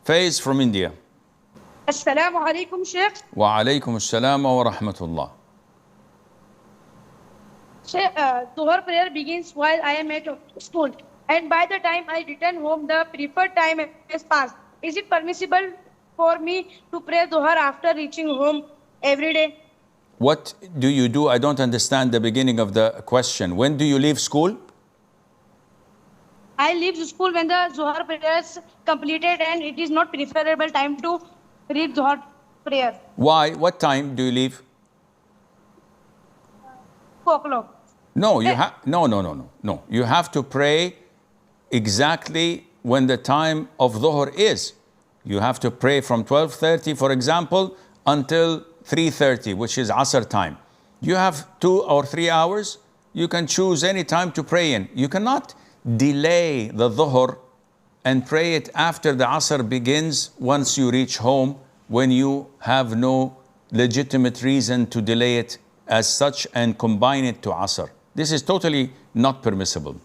Faiz from India. Assalamu alaikum, Sheikh. Wa alaykum assalam wa rahmatullah. Sheikh, Dhuhr prayer begins while I am at school, and by the time I return home, the preferred time has passed. Is it permissible for me to pray Dhuhr after reaching home every day? What do you do? I don't understand the beginning of the question. When do you leave school? I leave school when the Dhuhr prayer is completed, and it is not preferable time to read Dhuhr prayer. Why? What time do you leave? 4 o'clock. No, no. You have to pray exactly when the time of dhuhr is. You have to pray from 12:30, for example, until 3:30, which is asr time. You have 2 or 3 hours. You can choose any time to pray in. You cannot delay the dhuhr and pray it after the asr begins once you reach home, when you have no legitimate reason to delay it as such and combine it to asr. This is totally not permissible.